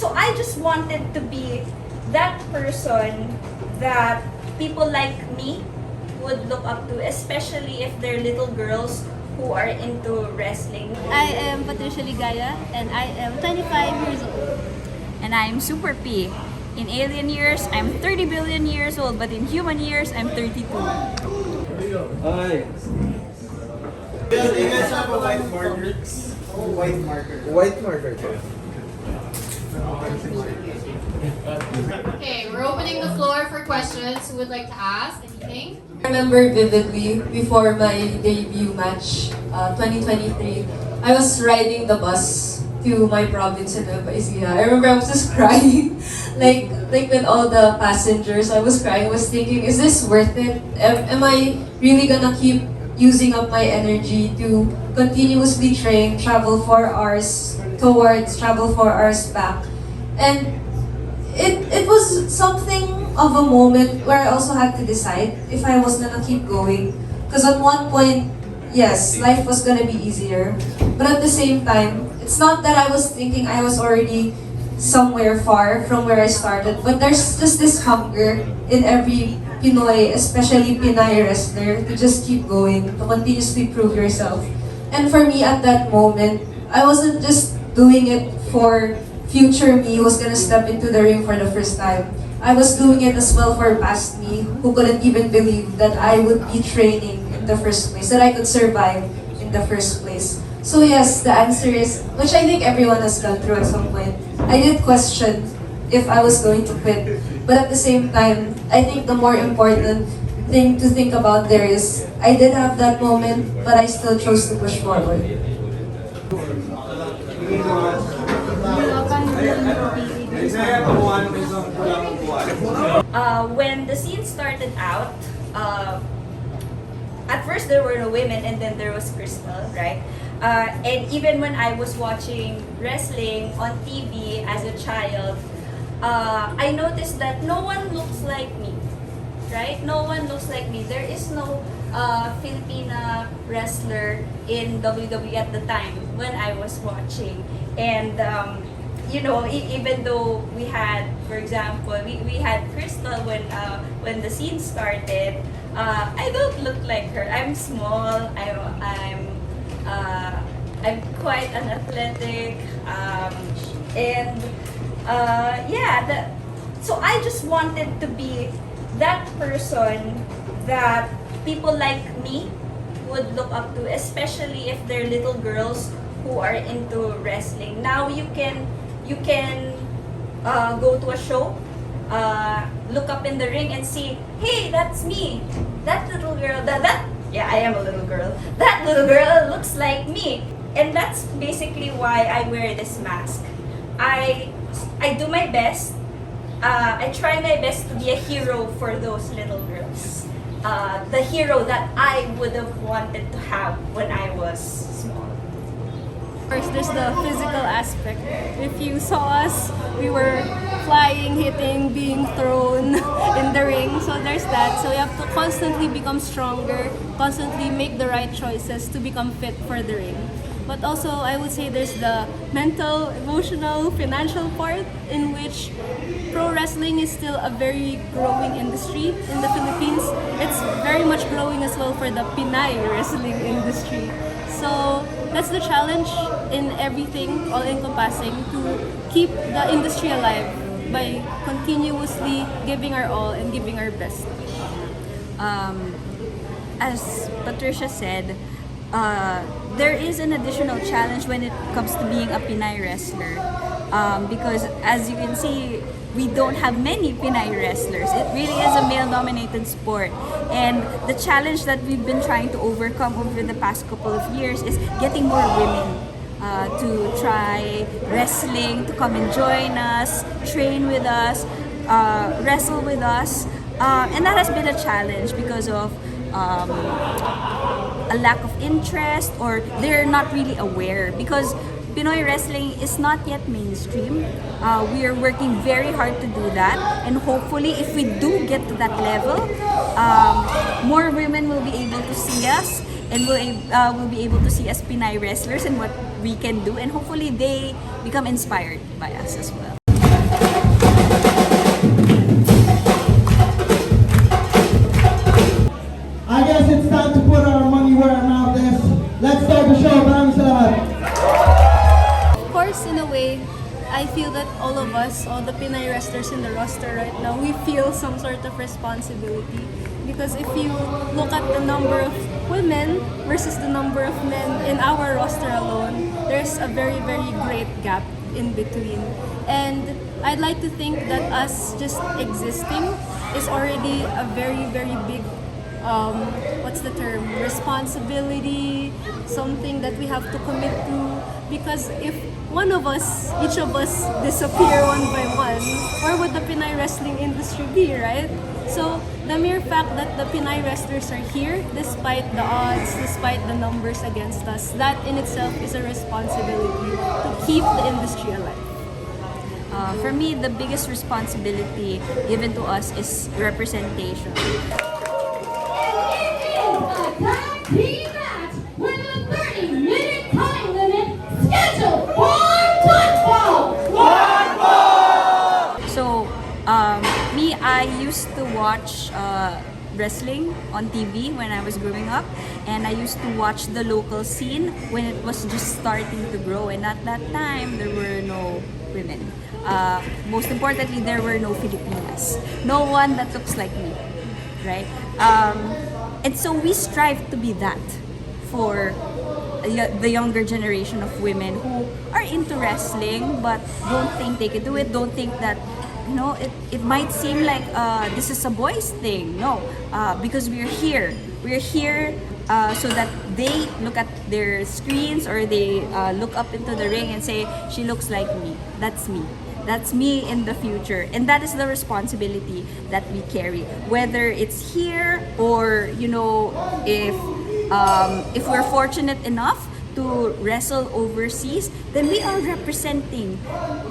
So I just wanted to be that person that people like me would look up to, especially if they're little girls who are into wrestling. I am Patricia Ligaia and I am 25 years old. And I'm Super P. In alien years, I'm 30 billion years old, but in human years, I'm 32. Hi. Do you guys have a white marker? White marker. White marker. Okay, we're opening the floor for questions. Who would like to ask anything? I remember vividly before my debut match, 2023, I was riding the bus to my province in Ligaia. I remember I was just crying, like with all the passengers. I was crying. I was thinking, is this worth it? Am I really gonna keep using up my energy to continuously train, travel 4 hours towards, travel 4 hours back? And it was something of a moment where I also had to decide if I was gonna keep going. Because at one point, yes, life was gonna be easier. But at the same time, it's not that I was thinking I was already somewhere far from where I started, but there's just this hunger in every Pinoy, especially Pinay wrestler, to just keep going, to continuously prove yourself. And for me at that moment, I wasn't just doing it for future me who was gonna step into the ring for the first time. I was doing it as well for past me who couldn't even believe that I would be training in the first place, that I could survive in the first place. So yes, the answer is, which I think everyone has gone through at some point, I did question if I was going to quit. But at the same time, I think the more important thing to think about there is, I did have that moment, but I still chose to push forward. When the scene started out, at first there were no women and then there was Crystal, right? And even when I was watching wrestling on TV as a child, I noticed that no one looks like me, right? No one looks like me. There is no Filipina wrestler in WWE at the time when I was watching. And you know, even though we had, for example, we had Crystal when the scene started, I don't look like her. I'm small. I'm quite unathletic, and yeah. So I just wanted to be that person that people like me would look up to, especially if they're little girls who are into wrestling. Now you can go to a show, look up in the ring and see, hey, that's me. That little girl, yeah, I am a little girl. That little girl looks like me. And that's basically why I wear this mask. I do my best. I try my best to be a hero for those little girls. The hero that I would have wanted to have when I was small. First, there's the physical aspect. If you saw us, we were flying, hitting, being thrown in the ring. So there's that. So you have to constantly become stronger, constantly make the right choices to become fit for the ring. But also, I would say there's the mental, emotional, financial part in which pro wrestling is still a very growing industry in the Philippines. It's very much growing as well for the Pinay wrestling industry. So that's the challenge in everything, all-encompassing, to keep the industry alive by continuously giving our all and giving our best. As Patricia said, there is an additional challenge when it comes to being a Pinay wrestler. Because as you can see, we don't have many Pinay wrestlers. It really is a male-dominated sport. And the challenge that we've been trying to overcome over the past couple of years is getting more women to try wrestling, to come and join us, train with us, wrestle with us. And that has been a challenge because of a lack of interest, or they're not really aware, because Pinoy wrestling is not yet mainstream. We are working very hard to do that, and hopefully if we do get to that level, more women will be able to see us and will be able to see us Pinay wrestlers and what we can do, and hopefully they become inspired by us as well. I feel that all of us, all the Pinay wrestlers in the roster right now, we feel some sort of responsibility. Because if you look at the number of women versus the number of men in our roster alone, there's a very, very great gap in between. And I'd like to think that us just existing is already a very, very big what's the term, responsibility, something that we have to commit to, because if one of us, each of us disappear one by one, where would the Pinay wrestling industry be, right? So the mere fact that the Pinay wrestlers are here, despite the odds, despite the numbers against us, that in itself is a responsibility to keep the industry alive. For me, the biggest responsibility given to us is representation. Match with a 30-minute time limit scheduled for one ball. So, me, I used to watch wrestling on TV when I was growing up, and I used to watch the local scene when it was just starting to grow, and at that time, there were no women. Most importantly, there were no Filipinas. No one that looks like me, right? And so we strive to be that for the younger generation of women who are into wrestling but don't think they can do it, don't think that, you know, it might seem like this is a boys thing. No, because we're here. We're here so that they look at their screens or they look up into the ring and say, she looks like me. That's me. That's me in the future. And that is the responsibility that we carry. Whether it's here or, you know, if we're fortunate enough to wrestle overseas, then we are representing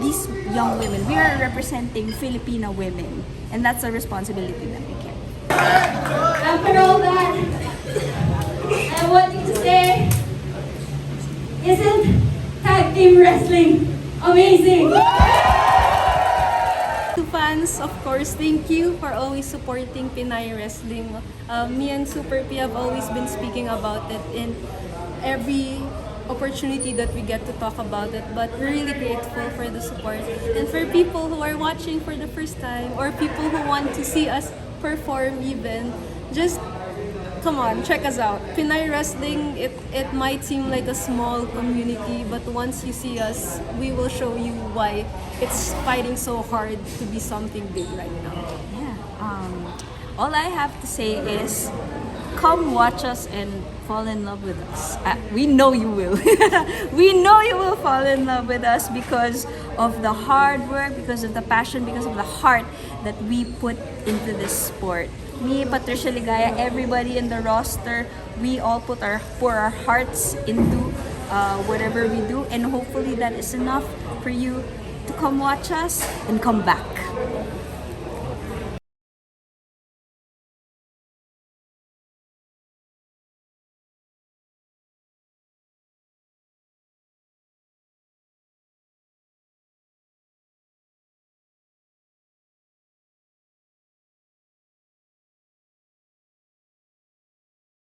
these young women. We are representing Filipina women. And that's a responsibility that we carry. After all that, I want you to say, isn't tag team wrestling amazing? To fans, of course, thank you for always supporting Pinay wrestling. Me and Super P have always been speaking about it in every opportunity that we get to talk about it, but we're really grateful for the support. And for people who are watching for the first time or people who want to see us perform even, just come on, check us out. Pinay wrestling, it might seem like a small community, but once you see us, we will show you why it's fighting so hard to be something big right now. Yeah. All I have to say is, come watch us and fall in love with us. We know you will. We know you will fall in love with us because of the hard work, because of the passion, because of the heart that we put into this sport. Me, Patricia, Ligaia, everybody in the roster, we all pour our hearts into whatever we do, and hopefully that is enough for you to come watch us and come back.